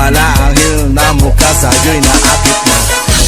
Malahil na mukha sa'yo'y naakit na.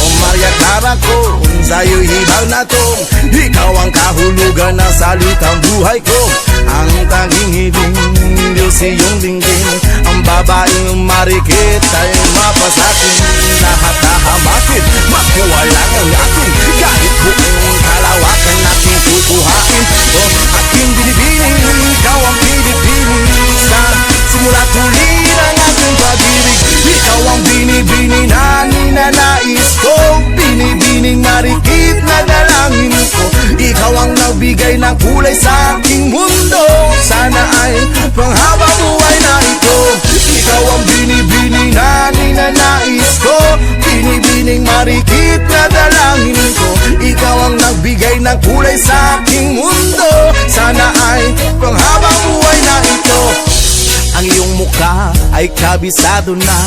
O Maria Clara ko, sa'yo'y hibang na to. Ikaw ang kahulugan ng salitang buhay ko. Ang tanging hiling, Diyos iyong dinggin. Ang babaeng marikit ay mapasakin. Lahat hahamakin, makuha lang ang akin. Kahit buong kalawakan aking kukuhain. O aking binibining, ikaw ang pinipiling. Sa simula't huli ng aking pag-ibig, ikaw ang binibini na ninanais ko. Binibining marikit na dalangin ko. Ikaw ang nagbigay ng kulay sa aking mundo. Sana ay panghabang buhay na ito. Ikaw ang binibini na ninanais ko. Binibining marikit na dalangin ko. Ikaw ang nagbigay ng kulay sa aking mundo. Sana ay panghabang buhay na ito. Ang iyong mukha ay kabisado na.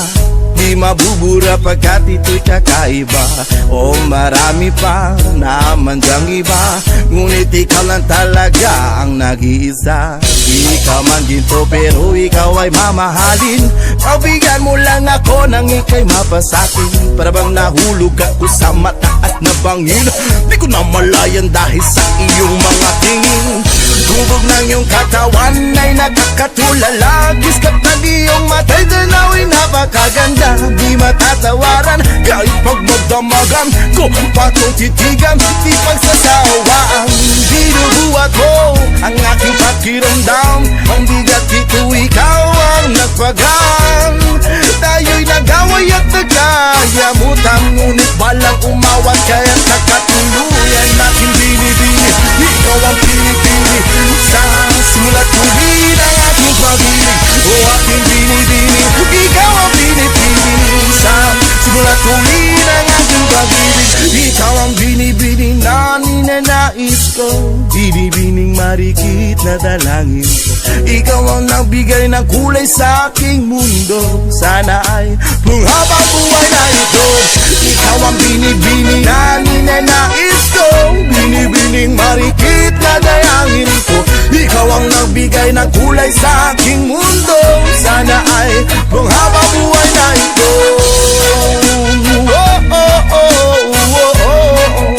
Di mabubura pagkat ito'y kakaiba. O marami pa naman dyang iba, ngunit ikaw lang talaga ang nag-iisa. Di ka man ginto pero ikaw ay mamahalin. Pagbigyan mo lang ako nang ika'y mapasakin. Para bang nahulog ako sa mataas na bangin. Di ko na malayan dahil sa iyong mga tingin. Tubog ng iyong katawan ay nakakatulala. Giskat ng iyong mata'y danawin napakaganda. Di matatawaran kahit pag magdamagan ko. Patong titigan, di pagsasawaan. Binubuhat mo ang aking pakiramdam. Ang bigat dito ikaw ang nagpagan. Tayo'y nag-away at nagkayamutan, ngunit balang umawat kaya't nakatuluyan. Aking binibini, ikaw ang pinipili. Sa simula't huli ng aking pag-ibig. O aking binibini, ikaw ang pinipili. Sa simula't huli ng aking pag-ibig. Ikaw ang binibini na ninanais ko. Binibining marikit na dalangin ko. Ikaw ang nagbigay ng kulay sa aking mundo. Sana ay panghabang buhay na ito. Ikaw ang binibini na ninanais ko. Binibining marikit na dalangin ko. Ikaw ang nagbigay ng kulay sa aking mundo. Sana ay panghabang buhay na ito. Oh, oh, oh, oh, oh.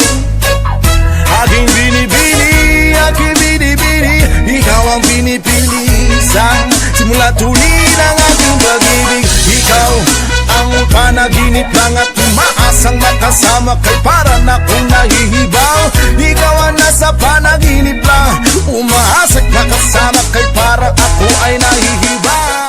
Aking binibini, aking binibini. Ikaw ang pinipili sa simula't huli ng aking pag-ibig. Ikaw ang panaginip lang at umaasang makasama kay para na kung nahihibaw. Ikaw ang nasa panaginip lang, umaasang makasama kay para ako ay nahihibaw.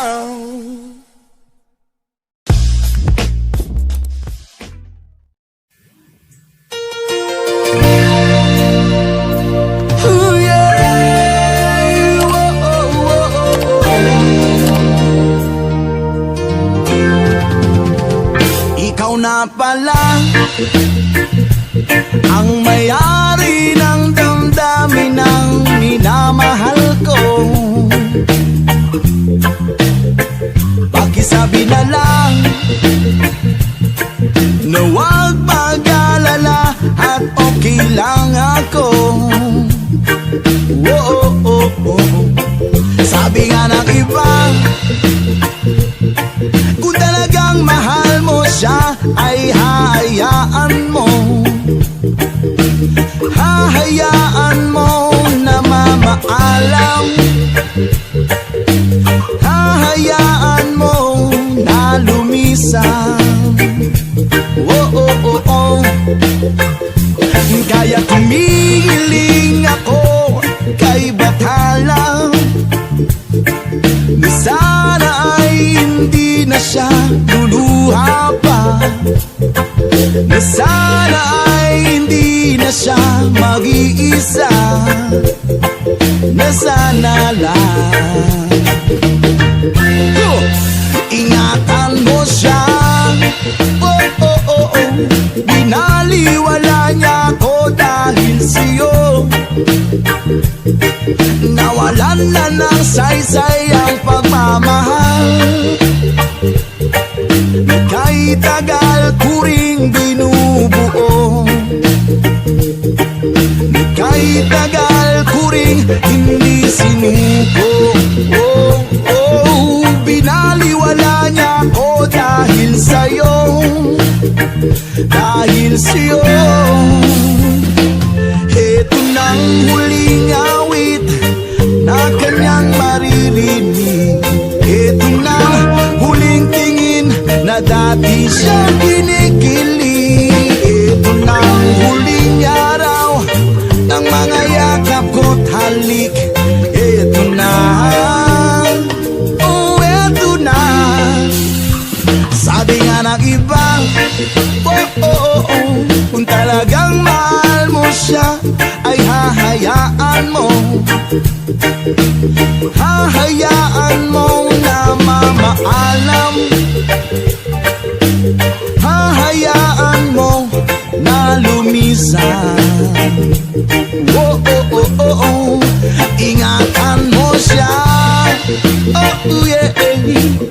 Ikaw na pala ang may-ari ng damdamin ng minamahal ko. Pakisabi na lang na huwag mag-alala at okay lang ako. Oh, oh, oh, oh. Sabi nga ng iba, kung talagang mahal mo siya ay hahayaan mo. Hahayaan mo na mamaalam. Hahayaan mo na lumisan. Oh, oh, oh, oh. Kaya tumigiling ako kay Bathala. Sana ay hindi na siya luluha pa. Sana ay hindi na siya mag-iisa. Sana lang ingatan mo siya. Oh, oh, oh, oh. Binaliwala niya ako dahil sa'yo. Nawalan na ng saysay ang pagmamahal. Kay tagal ko ring binubuo. Kay tagal ko ring hindi sinuko. Oh, oh, binaliwala niya ako dahil sa'yo, dahil sa'yo. Ito nang huling awit na kanyang maririnig. Ito na huling tingin na dati siyang kinikilig. Ito na huling araw ng mga yakap ko't halik. Ito na, oh ito na. Sabi nga ng iba, kung talagang mahal mo siya, ay hahayaan mo. Hahayaan mo na mamaalam. Hahayaan mo na lumisan. Ingatan mo siya. Oh yeah.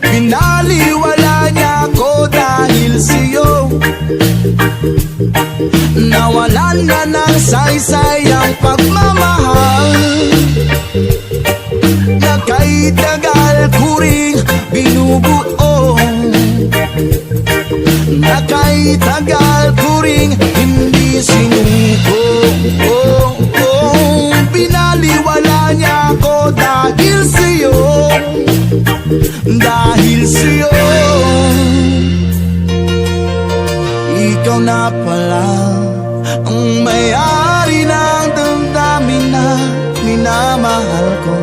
Pinaliwala niya ako dahil sa'yo. Nawalan na ng saysay ang pagmamahal na kay tagal ko ring binubuo. Na kay tagal ko ring hindi sinuko. Pinaliwala niya ako dahil sa'yo. Dahil sa'yo. Ikaw na pala ang may-ari ng damdamin na minamahal ko.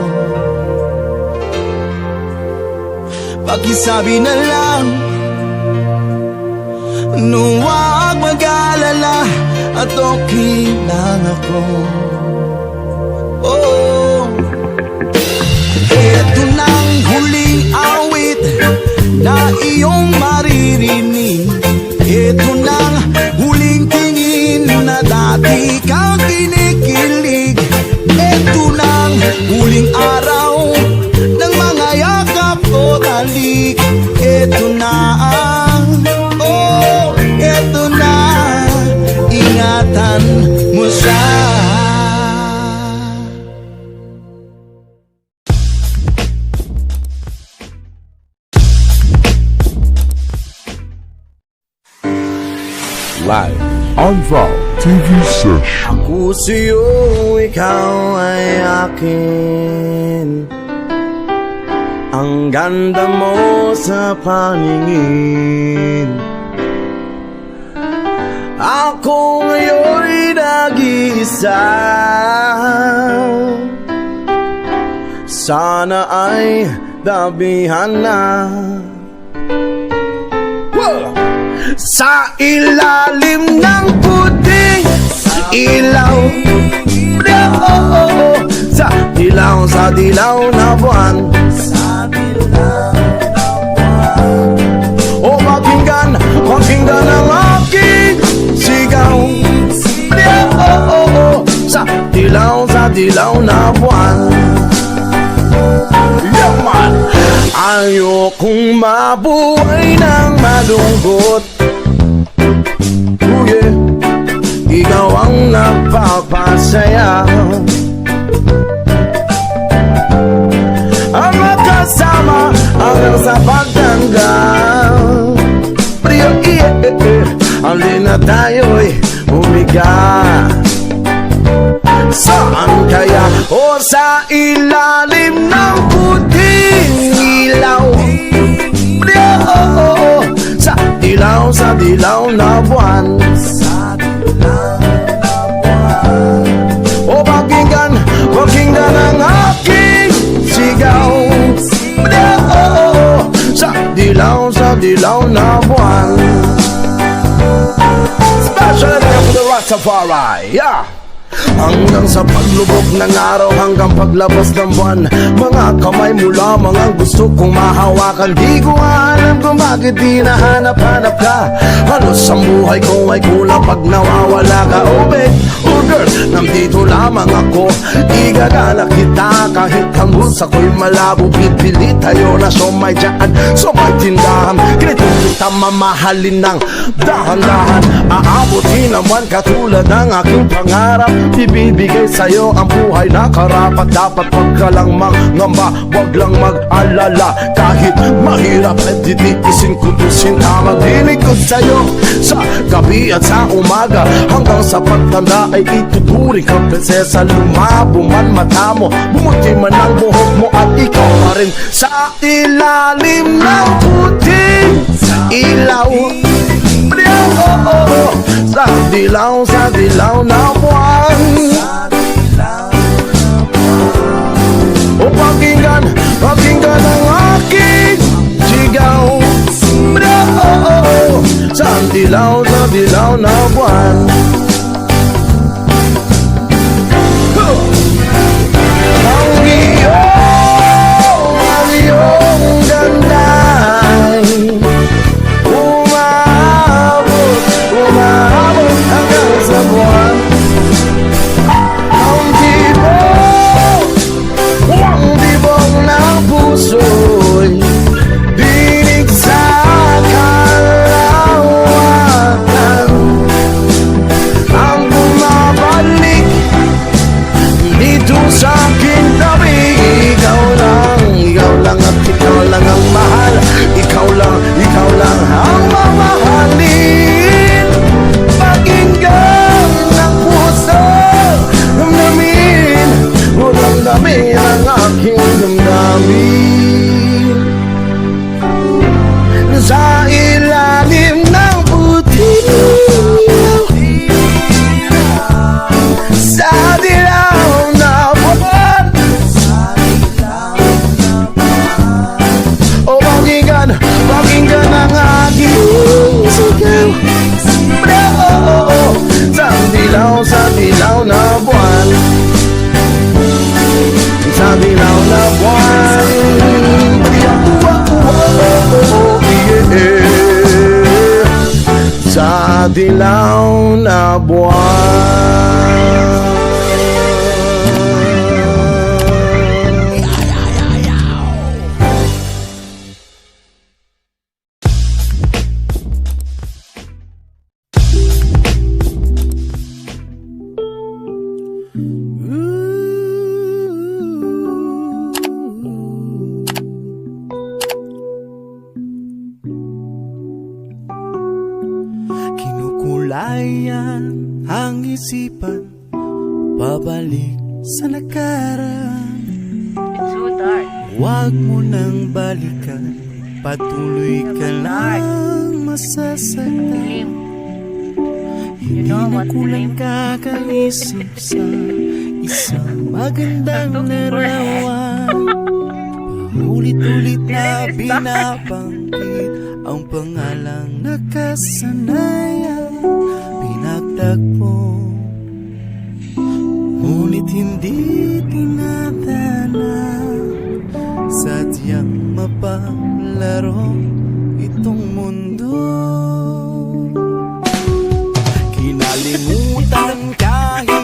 Pakisabi na lang, huwag mag-alala at okay lang ako. Oh, eto nang huling awit na iyong maririnig. Eto nang huling tingin na dati kang kinikilig. Eto nang huling araw ng mga yakap o halik. Eto na, oh, eto na. Ingatan mo siya. Live on Val TV Session. Ako sa'yo, ikaw ay akin. Ang ganda mo sa paningin. Ako ngayon'y nag-iisa. Sana ay dabihan na. Sa ilalim ng puting ilaw, sa dilaw na buwan. O pakinggan ang aking sigaw. Sa dilaw na buwan. Yeah, man. Ayokong mabuhay ng malungkot. Oh yeah. Ikaw ang nagpapasaya. Ang magkasama hanggang sa pagtanda. Pero alin na tayo'y humiga. Saan kaya? O sa ilalim ng puting ilaw. Sa dilaw na buwan. O pakinggan ang aking sigaw. Sa dilaw na buwan. Special edition for the Rastafari, yeah. Hanggang sa paglubog ng araw, hanggang paglabas ng buwan. Mga kamay mo lamang ang gusto kong mahawakan. Di ko alam kung bakit di nahanap-hanap ka. Halos ang buhay ko ay kulang pag nawawala ka. Oh babe, oh girl, nandito lamang ako. Igagala kita kahit ang bulsa ko'y malabo. Bibili tayo na somay dyan, somay tindahan. Ganito kita mamahalin ng dahan-dahan. Aabutin naman katulad ng aking pangarap. Ibibigay sa'yo ang buhay na karapat. Dapat wag ka lang mangamba, wag lang mag-alala. Kahit mahirap ay titiisin ko to sinta. Magdinig ko sa'yo sa gabi at sa umaga. Hanggang sa pagtanda ay ituturing ka prinsesa. Lumabo man mata mo, bumuti man ang buhok mo, at ikaw pa rin sa ilalim ng puting ilaw. Sa dilaw na buwan. O pakinggan ang aking sigaw. Sa dilaw na buwan. Ang iyong ganda'y umabot hanggang sa buwan. Ang tibok ng puso'y dinig sa kalawatan. Ang bumabalik dito sa aking tabi. Ikaw lang at ikaw lang ang mahal. Ikaw lang ang mamahalin. Pakinggan ng puso, damdamin mo, damdamin ang aking damdamin. Sa ilalim ng puting sa dilaw na buwan. O pakinggan ang aking sigaw. Sa dilaw na buwan. Sa dilaw na buwan. Sa dilaw na buwan. Kinukulayan ang isipan, pabalik sa nakaraan. So dark. Huwag mo nang balikan, patuloy ka lang masasaktan. Hindi know na what kulang dream? kakaisip sa isang magandang larawan. Paulit-ulit na binabanggit ang pangalang nakasanayan. Pinagtagpo, ngunit hindi tinadhana. Sadyang mapalaro itong mundo. Kinalimutan kahit